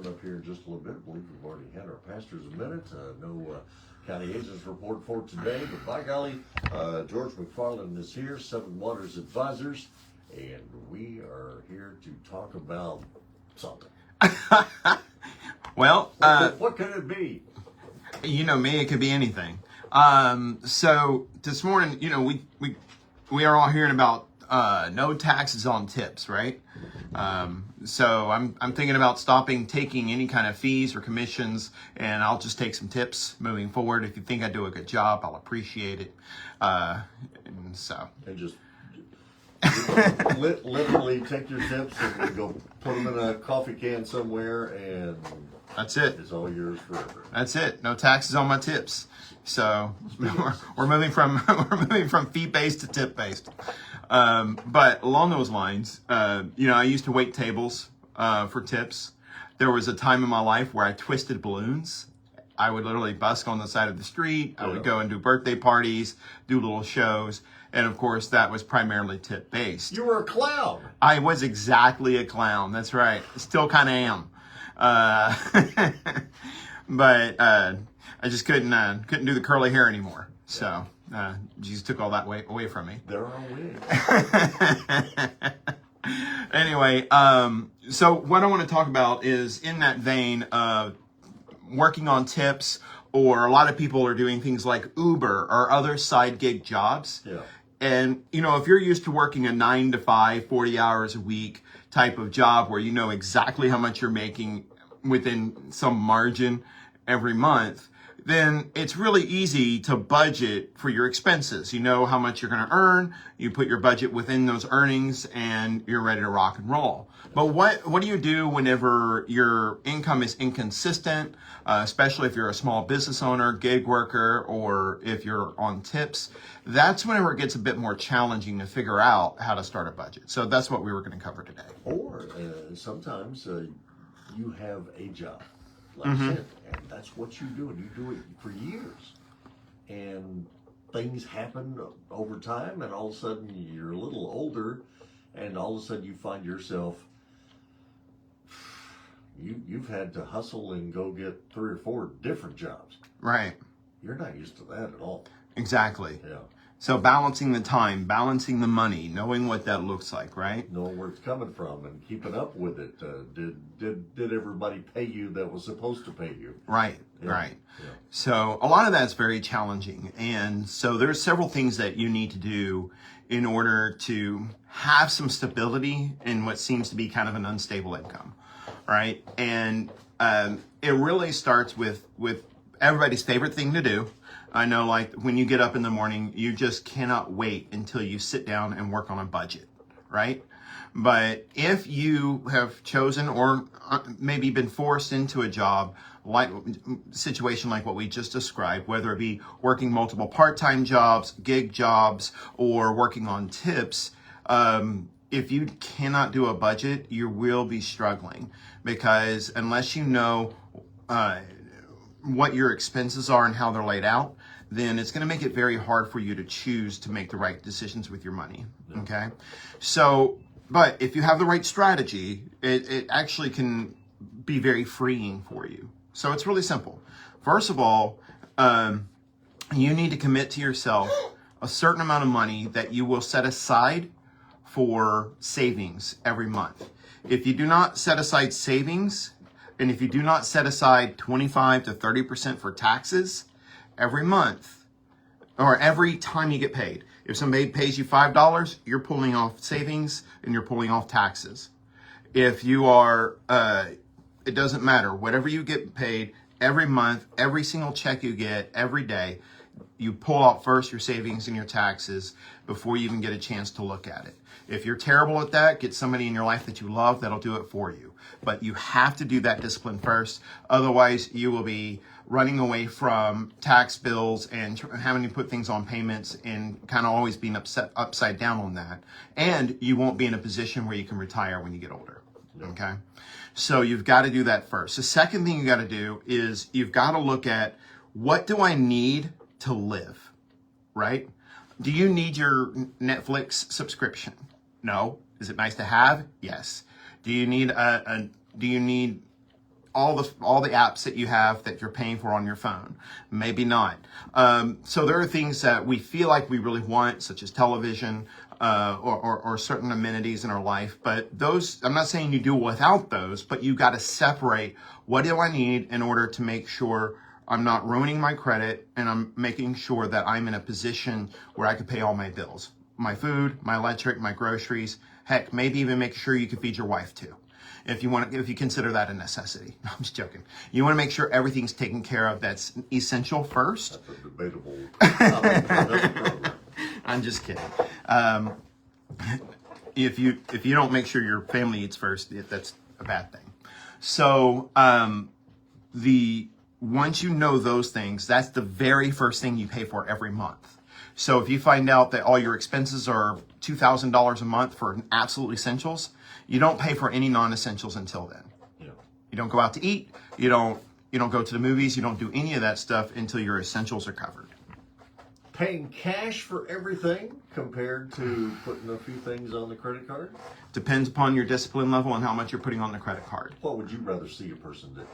coming up here in just a little bit. I believe we've already had our pastors a minute. No county agents report for today, but by golly, George McFarland is here, Seven Waters Advisors, and we are here to talk about something. Well, what could it be? You know me, it could be anything. So this morning, you know, we are all hearing about no taxes on tips, right? So I'm thinking about stopping taking any kind of fees or commissions, and I'll just take some tips moving forward. If you think I do a good job, I'll appreciate it. And just literally take your tips and go put them in a coffee can somewhere, and that's it. It's all yours forever. That's it. No taxes on my tips. So we're moving from fee based to tip based. But along those lines, you know, I used to wait tables for tips. There was a time in my life where I twisted balloons. I would literally busk on the side of the street. I would go and do birthday parties, do little shows. And of course, that was primarily tip based. You were a clown. I was exactly a clown. That's right. Still kind of am. But I just couldn't do the curly hair anymore. So Jesus took all that away from me. There are ways. Anyway, so what I want to talk about is in that vein of working on tips, or a lot of people are doing things like Uber or other side gig jobs. Yeah. And, you know, if you're used to working a 9 to 5, 40 hours a week type of job where you know exactly how much you're making within some margin every month, then it's really easy to budget for your expenses. You know how much you're going to earn, you put your budget within those earnings, and you're ready to rock and roll. But what do you do whenever your income is inconsistent, especially if you're a small business owner, gig worker, or if you're on tips? That's whenever it gets a bit more challenging to figure out how to start a budget. So that's what we were going to cover today. Or sometimes you have a job, like I said, and that's what you do, and you do it for years. And things happen over time, and all of a sudden you're a little older, and all of a sudden you find yourself, you've had to hustle and go get 3 or 4 different jobs. Right. You're not used to that at all. Exactly. Yeah. So balancing the time, balancing the money, knowing what that looks like, right? Knowing where it's coming from and keeping up with it. Did everybody pay you that was supposed to pay you? Right, Yeah. right. Yeah. So a lot of that's very challenging. And so there's several things that you need to do in order to have some stability in what seems to be kind of an unstable income, right? And it really starts with everybody's favorite thing to do. I know, like, when you get up in the morning, you just cannot wait until you sit down and work on a budget, right? But if you have chosen or maybe been forced into a job like situation like what we just described, whether it be working multiple part-time jobs, gig jobs, or working on tips, if you cannot do a budget, you will be struggling, because unless you know what your expenses are and how they're laid out, then it's going to make it very hard for you to choose to make the right decisions with your money. Okay. So, but if you have the right strategy, it actually can be very freeing for you. So it's really simple. First of all, you need to commit to yourself a certain amount of money that you will set aside for savings every month. If you do not set aside savings, and if you do not set aside 25 to 30% for taxes every month, or every time you get paid, if somebody pays you $5, you're pulling off savings and you're pulling off taxes. If you are, it doesn't matter, whatever you get paid every month, every single check you get every day, you pull out first your savings and your taxes before you even get a chance to look at it. If you're terrible at that, get somebody in your life that you love that'll do it for you. But you have to do that discipline first. Otherwise, you will be running away from tax bills and having to put things on payments and kind of always being upside down on that. And you won't be in a position where you can retire when you get older. Okay? So you've got to do that first. The second thing you got to do is you've got to look at, what do I need to live, right? Do you need your Netflix subscription? No. Is it nice to have? Yes. Do you need all the apps that you have that you're paying for on your phone. Maybe not. So there are things that we feel like we really want, such as television, or certain amenities in our life. But those, I'm not saying you do without those, but you got to separate what do I need in order to make sure I'm not ruining my credit, and I'm making sure that I'm in a position where I can pay all my bills, my food, my electric, my groceries, heck, maybe even make sure you can feed your wife too. If you consider that a necessity. No, I'm just joking. You want to make sure everything's taken care of that's essential first. That's a debatable topic for another program. I'm just kidding. If you don't make sure your family eats first, that's a bad thing. So once you know those things, that's the very first thing you pay for every month. So if you find out that all your expenses are $2,000 a month for absolute essentials, you don't pay for any non-essentials until then. Yeah. You don't go out to eat. You don't go to the movies. You don't do any of that stuff until your essentials are covered. Paying cash for everything compared to putting a few things on the credit card? Depends upon your discipline level and how much you're putting on the credit card. What would you rather see a person do?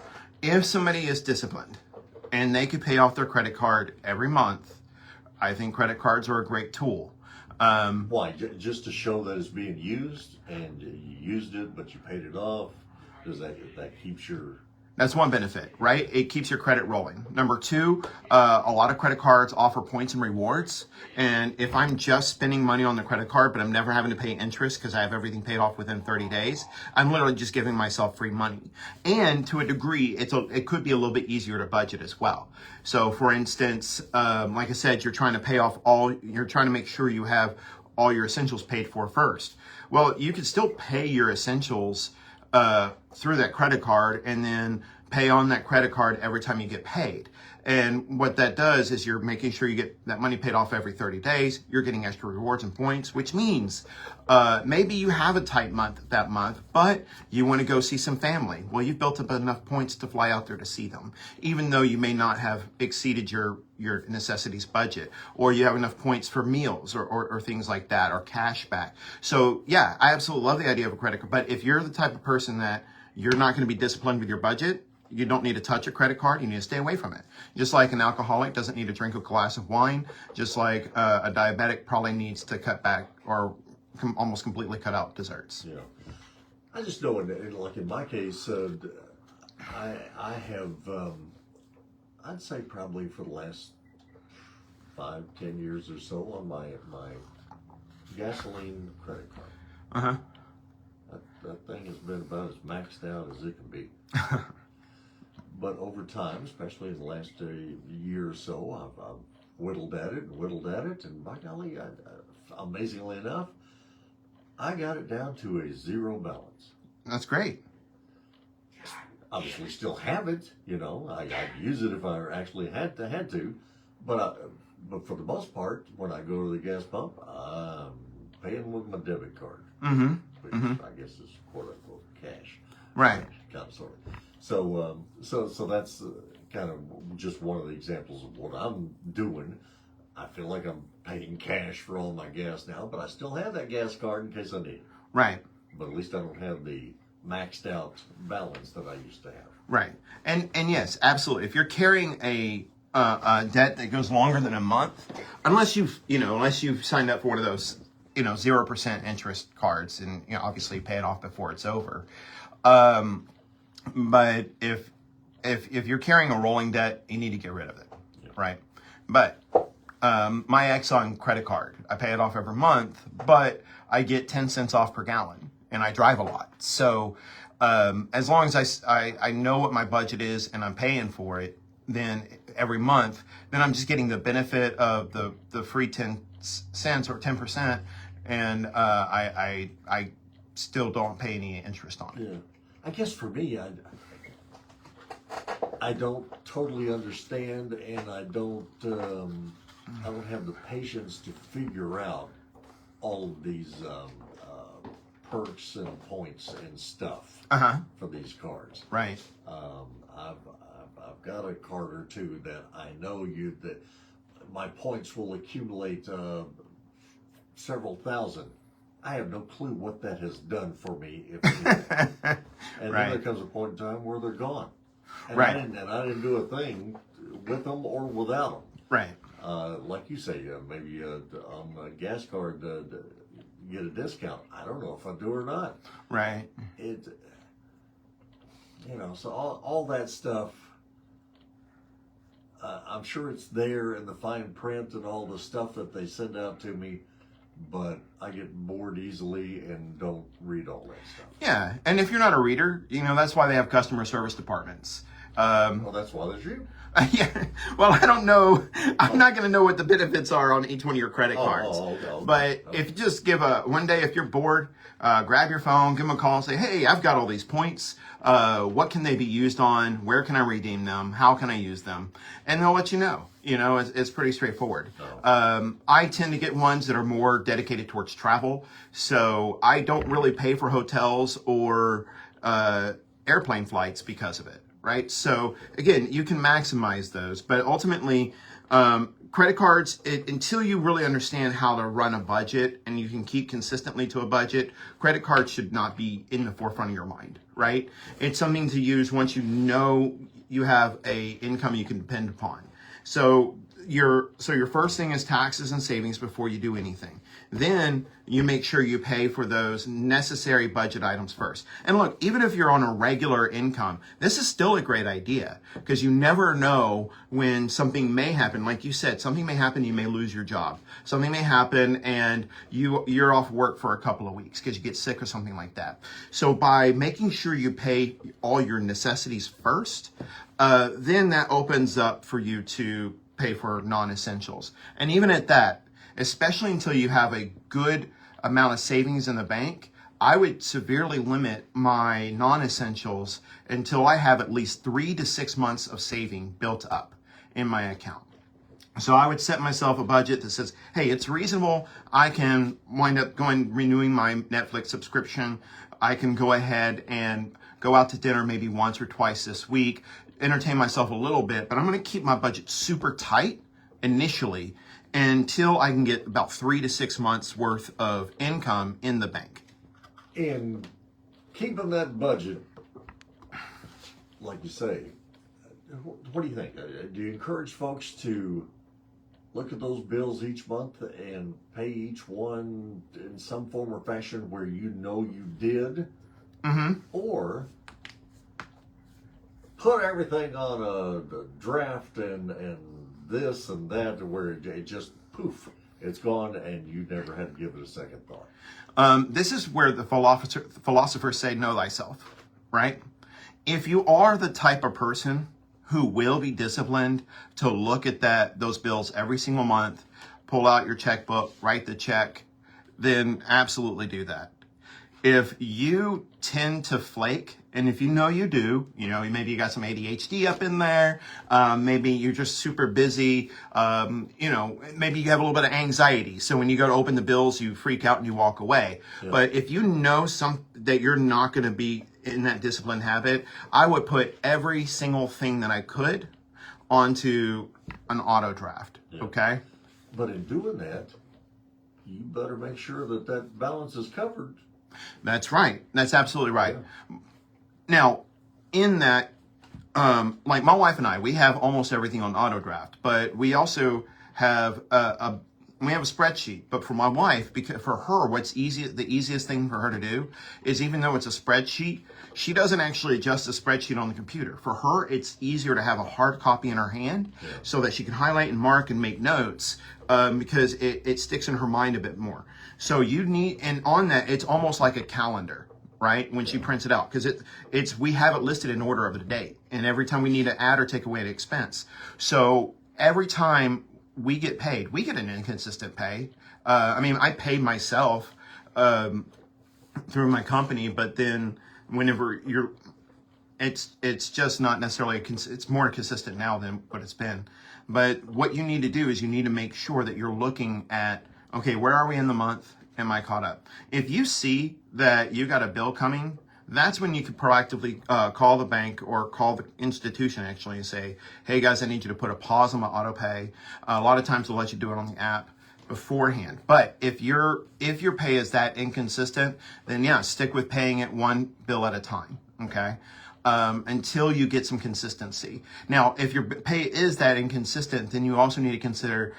If somebody is disciplined and they could pay off their credit card every month, I think credit cards are a great tool. Why? Just to show that it's being used, and you used it, but you paid it off? Does that keeps your... That's one benefit, right? It keeps your credit rolling. Number two, a lot of credit cards offer points and rewards. And if I'm just spending money on the credit card, but I'm never having to pay interest because I have everything paid off within 30 days, I'm literally just giving myself free money. And to a degree, it could be a little bit easier to budget as well. So for instance, like I said, you're trying to make sure you have all your essentials paid for first. Well, you can still pay your essentials through that credit card and then pay on that credit card every time you get paid. And what that does is you're making sure you get that money paid off every 30 days. You're getting extra rewards and points, which means maybe you have a tight month that month, but you want to go see some family. Well, you've built up enough points to fly out there to see them, even though you may not have exceeded your necessities budget, or you have enough points for meals or things like that, or cash back. So yeah, I absolutely love the idea of a credit card. But if you're the type of person that you're not going to be disciplined with your budget, you don't need to touch a credit card. You need to stay away from it. Just like an alcoholic doesn't need to drink a glass of wine, just like a diabetic probably needs to cut back or almost completely cut out desserts. Yeah. I just know, like in my case, I have, I'd say probably for the last 5-10 years or so on my gasoline credit card. Uh-huh. That thing has been about as maxed out as it can be. But over time, especially in the last year or so, I've whittled at it, and by golly, amazingly enough, I got it down to a zero balance. That's great. Obviously, still have it. I'd use it if I actually had to, but for the most part, when I go to the gas pump, I'm paying with my debit card, which I guess is quote unquote cash. Right. Kind of sort of. So that's kind of just one of the examples of what I'm doing. I feel like I'm paying cash for all my gas now, but I still have that gas card in case I need it. Right. But at least I don't have the maxed out balance that I used to have. Right. And yes, absolutely. If you're carrying a debt that goes longer than a month, unless you've signed up for one of those 0% interest cards, and obviously you pay it off before it's over. But if you're carrying a rolling debt, you need to get rid of it, right? But my Exxon credit card, I pay it off every month, but I get 10 cents off per gallon, and I drive a lot. So as long as I know what my budget is and I'm paying for it, then every month, then I'm just getting the benefit of the free 10 cents or 10%, and I still don't pay any interest on it. Yeah. I guess for me, I don't totally understand, and I don't have the patience to figure out all of these perks and points and stuff for these cards. Right. I've got a card or two that I know that my points will accumulate several thousand I have no clue what that has done for me, if anything. And Right. then there comes a point in time where they're gone. And Right. I didn't do a thing with them or without them. Right. Like you say, maybe on a gas card get a discount. I don't know if I do or not. Right. It, so all that stuff. I'm sure it's there in the fine print and all the stuff that they send out to me, but I get bored easily and don't read all that stuff. Yeah. And if you're not a reader, that's why they have customer service departments. Well, that's why there's you. Yeah. Well, I don't know. I'm not going to know what the benefits are on each one of your credit cards. Okay. But if you just give one day, if you're bored, grab your phone, give them a call and say, hey, I've got all these points. What can they be used on? Where can I redeem them? How can I use them? And they'll let you know. It's pretty straightforward. I tend to get ones that are more dedicated towards travel. So I don't really pay for hotels or airplane flights because of it. Right? So again, you can maximize those, but ultimately, credit cards, until you really understand how to run a budget and you can keep consistently to a budget, credit cards should not be in the forefront of your mind, right? It's something to use once you know you have a income you can depend upon. So your first thing is taxes and savings before you do anything. Then you make sure you pay for those necessary budget items first. And look, even if you're on a regular income, this is still a great idea because you never know when something may happen. Like you said, something may happen, you may lose your job. Something may happen and you're off work for a couple of weeks because you get sick or something like that. So by making sure you pay all your necessities first, then that opens up for you to pay for non-essentials. And even at that, especially until you have a good amount of savings in the bank, I would severely limit my non-essentials until I have at least 3 to 6 months of saving built up in my account. So I would set myself a budget that says, hey, it's reasonable. I can wind up renewing my Netflix subscription. I can go ahead and go out to dinner maybe once or twice this week, entertain myself a little bit, but I'm going to keep my budget super tight initially until I can get about 3 to 6 months worth of income in the bank. And keeping that budget, like you say, what do you think? Do you encourage folks to look at those bills each month and pay each one in some form or fashion where you did? Mm-hmm. Or put everything on a draft and this and that to where it just poof, it's gone and you never had to give it a second thought. This is where the philosophers say, know thyself, right? If you are the type of person who will be disciplined to look at those bills every single month, pull out your checkbook, write the check, then absolutely do that. If you tend to flake, and if you know you do, maybe you got some ADHD up in there, maybe you're just super busy, maybe you have a little bit of anxiety. So when you go to open the bills, you freak out and you walk away. Yeah. But if you know that you're not going to be in that disciplined habit, I would put every single thing that I could onto an auto draft. Yeah. Okay? But in doing that, you better make sure that balance is covered. That's right. That's absolutely right. Yeah. Now, in that, like my wife and I, we have almost everything on auto draft, but we also have a spreadsheet. But for my wife, because for her, the easiest thing for her to do is, even though it's a spreadsheet, she doesn't actually adjust the spreadsheet on the computer. For her, it's easier to have a hard copy in her hand so that she can highlight and mark and make notes because it sticks in her mind a bit more. So and on that, it's almost like a calendar, right? When she prints it out, because we have it listed in order of the date, and every time we need to add or take away an expense. So every time we get paid, we get an inconsistent pay. I paid myself through my company, but then whenever it's just not necessarily it's more consistent now than what it's been. But what you need to do is you need to make sure that you're looking at, okay, where are we in the month? Am I caught up? If you see that you got a bill coming, that's when you could proactively call the bank or call the institution actually and say, hey guys, I need you to put a pause on my auto pay. A lot of times they'll let you do it on the app. beforehand. But if your pay is that inconsistent, then yeah, stick with paying it one bill at a time. Okay. Until you get some consistency. Now, if your pay is that inconsistent, then you also need to consider,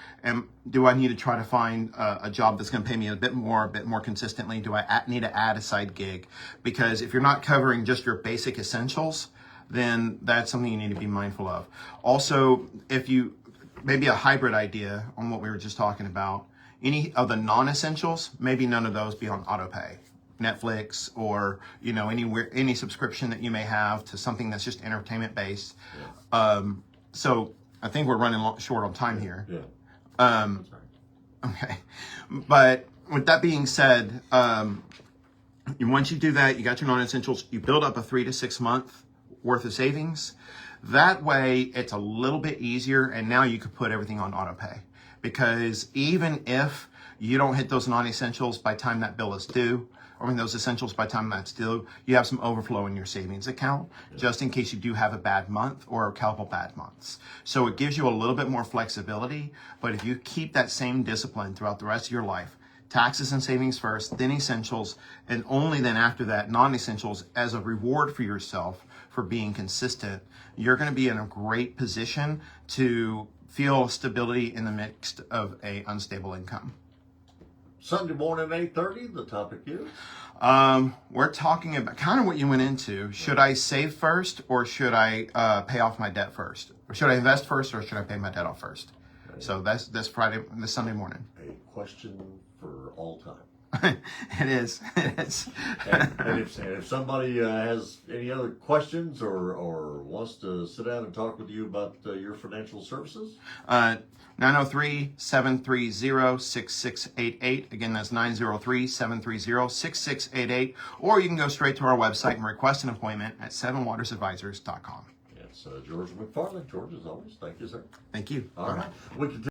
do I need to try to find a job that's going to pay me a bit more consistently? Do I need to add a side gig? Because if you're not covering just your basic essentials, then that's something you need to be mindful of. Also, if you, maybe a hybrid idea on what we were just talking about, any of the non-essentials, maybe none of those be on auto pay. Netflix or, you know, any subscription that you may have to something that's just entertainment based. Yeah. So I think we're running short on time here. Yeah. Okay. But with that being said, once you do that, you got your non-essentials, you build up a 3 to 6 month worth of savings. That way it's a little bit easier, and now you could put everything on auto pay. Because even if you don't hit those non-essentials by the time that bill is due, those essentials by the time that's due, you have some overflow in your savings account, just in case you do have a bad month or a couple bad months. So it gives you a little bit more flexibility, but if you keep that same discipline throughout the rest of your life, taxes and savings first, then essentials, and only then after that, non-essentials, as a reward for yourself for being consistent, you're gonna be in a great position to feel stability in the midst of an unstable income. Sunday morning, 8:30, the topic is? We're talking about kind of what you went into. Should I save first, or should I pay off my debt first? Or should I invest first, or should I pay my debt off first? Okay. So that's this Sunday morning. A question for all time. It is. It is. and if somebody has any other questions or wants to sit down and talk with you about your financial services? 903-730-6688. Again, that's 903-730-6688. Or you can go straight to our website and request an appointment at sevenwatersadvisors.com. It's George McFarland. George, as always, thank you, sir. Thank you. All right. We can